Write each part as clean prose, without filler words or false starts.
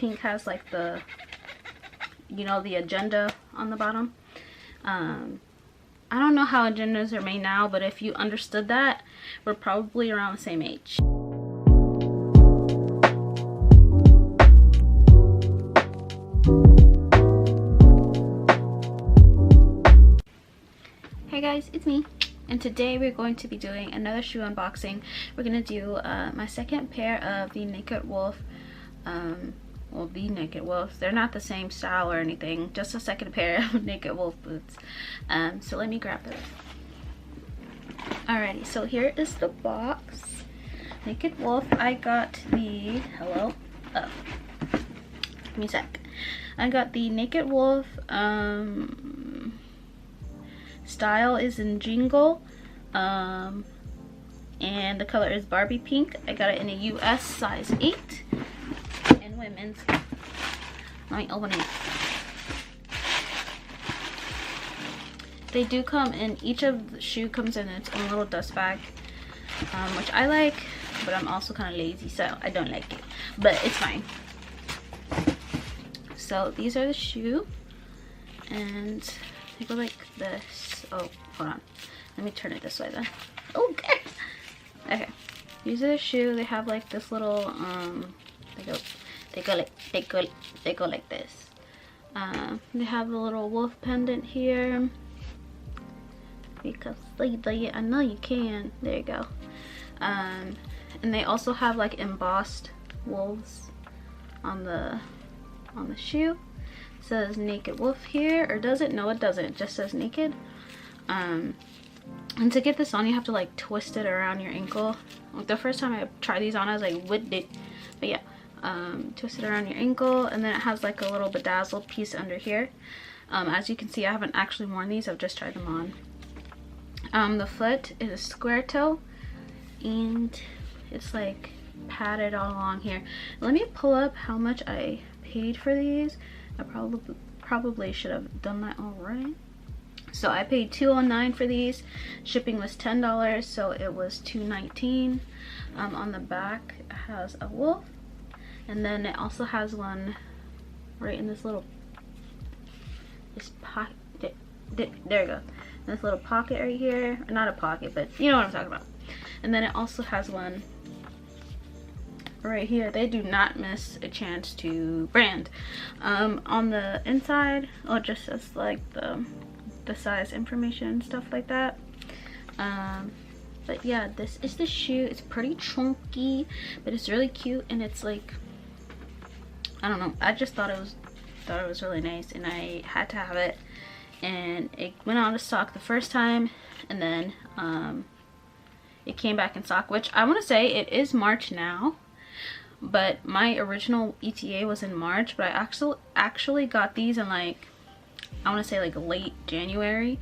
pink has like the, you know, the agenda on the bottom. I don't know how agendas are made now, but if you understood that, we're probably around the same age. Hey guys, it's me, and today we're going to be doing another shoe unboxing. We're gonna do my second pair of the Naked Wolf, well, the Naked Wolves. They're not the same style or anything, just a second pair of Naked Wolf boots. So let me grab them. Alrighty, so here is the box. Naked Wolf, I got the, hello? Oh, give me a sec. I got the Naked Wolf, style is in Jingle, and the color is Barbie pink. I got it in a US size 8 and women's. Let me open it. They do come in, each of the shoe comes in its own little dust bag, which I like, but I'm also kind of lazy, so I don't like it, but it's fine. So these are the shoe, and they go like this. Oh, hold on, let me turn it this way then. Okay. Okay, these are the shoe. They have like this little they go like this. They have the little wolf pendant here, because I know you can. There you go. And they also have like embossed wolves on the shoe. It says Naked Wolf here, or does it? No, it doesn't. It just says Naked. And to get this on, you have to like twist it around your ankle. Like, the first time I tried these on, I was like, what the? But yeah, twist it around your ankle, and then it has like a little bedazzled piece under here. As you can see, I haven't actually worn these. I've just tried them on. The foot is a square toe, and it's like padded all along here. Let me pull up how much I paid for these. I probably should have done that already. So I paid $2.09 for these. Shipping was $10, so it was $2.19. On the back it has a wolf, and then it also has one right in this little pocket. There you go. This little pocket right here. Not a pocket, but you know what I'm talking about. And then it also has one right here. They do not miss a chance to brand. On the inside, oh, it just says like the size information and stuff like that. But yeah, this is the shoe. It's pretty chunky, but it's really cute, and it's like, I don't know, I just thought it was really nice, and I had to have it. And it went out of stock the first time, and then it came back in stock, which I want to say it is March now, but my original ETA was in March, but I actually got these in like, I want to say like late January,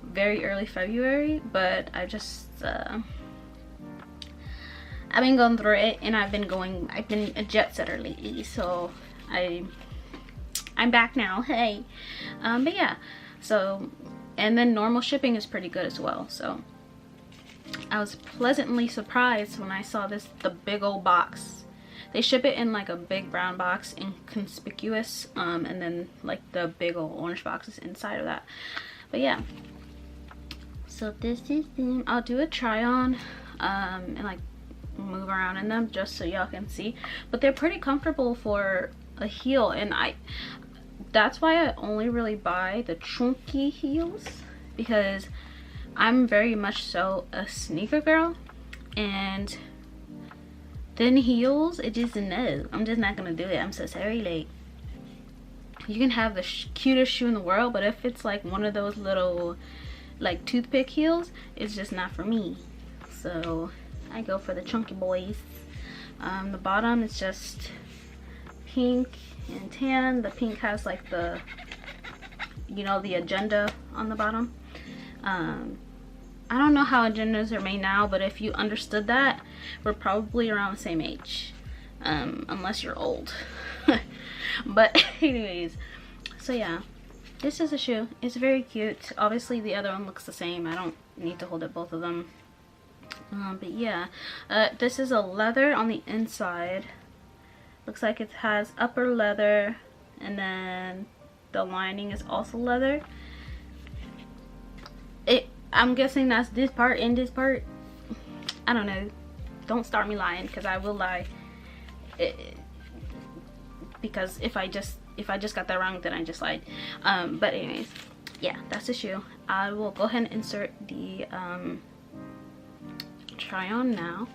very early February. But I just I've been going through it, and I've been a jet setter lately, so I'm back now. Hey. But yeah, so, and then normal shipping is pretty good as well, so I was pleasantly surprised when I saw the big old box. They ship it in like a big brown box, inconspicuous, and then like the big old orange boxes inside of that. But yeah, so this is them. I'll do a try on and like move around in them just so y'all can see, but they're pretty comfortable for a heel, and that's why I only really buy the chunky heels, because I'm very much so a sneaker girl, and thin heels, it just, no, I'm just not gonna do it. I'm so sorry. Like, you can have the cutest shoe in the world, but if it's like one of those little like toothpick heels, it's just not for me. So I go for the chunky boys. The bottom is just pink and tan. The pink has like the, you know, the agenda on the bottom. I don't know how agendas are made now, but if you understood that, we're probably around the same age, unless you're old. But anyways, so yeah, this is a shoe. It's very cute. Obviously the other one looks the same. I don't need to hold up both of them. But yeah, this is a leather on the inside, Looks like it has upper leather, and then the lining is also leather. I'm guessing that's this part and this part. I don't know. Don't start me lying, because I will lie. Because if I just got that wrong, then I just lied. But anyways, yeah, that's the shoe. I will go ahead and insert the try on now.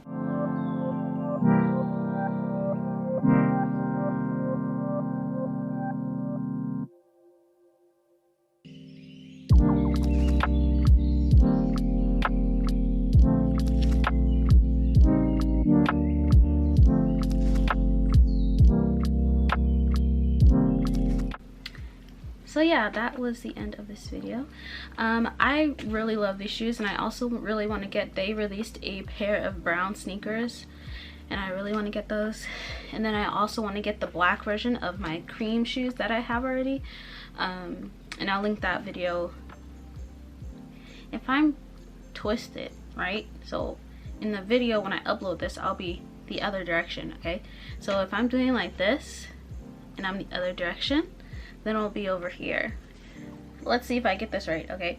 So yeah, that was the end of this video. I really love these shoes, and I also really want to get, they released a pair of brown sneakers, and I really want to get those. And then I also want to get the black version of my cream shoes that I have already, and I'll link that video. If I'm twisted, right? So in the video when I upload this, I'll be the other direction, okay? So if I'm doing like this and I'm the other direction, then it'll be over here. Let's see if I get this right, okay?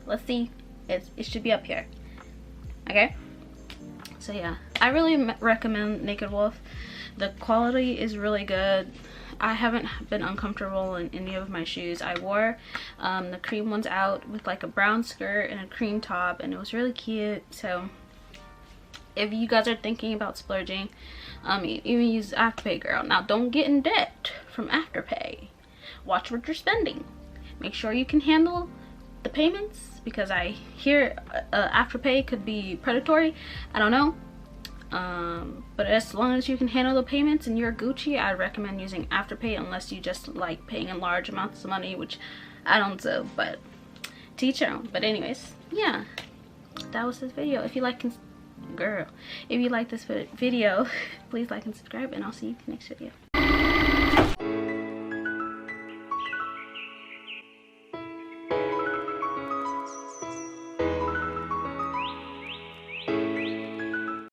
Let's see. It should be up here, okay? So yeah, I really recommend Naked Wolf. The quality is really good. I haven't been uncomfortable in any of my shoes. I wore the cream ones out with like a brown skirt and a cream top, and it was really cute. So if you guys are thinking about splurging, even use Afterpay, girl. Now don't get in debt from Afterpay. Watch what you're spending. Make sure you can handle the payments, because I hear Afterpay could be predatory. I don't know. But as long as you can handle the payments and you're Gucci, I recommend using Afterpay, unless you just like paying in large amounts of money, which I don't do, but to each their own. But anyways, yeah, that was this video. If you like, if you like this video, please like and subscribe, and I'll see you in the next video.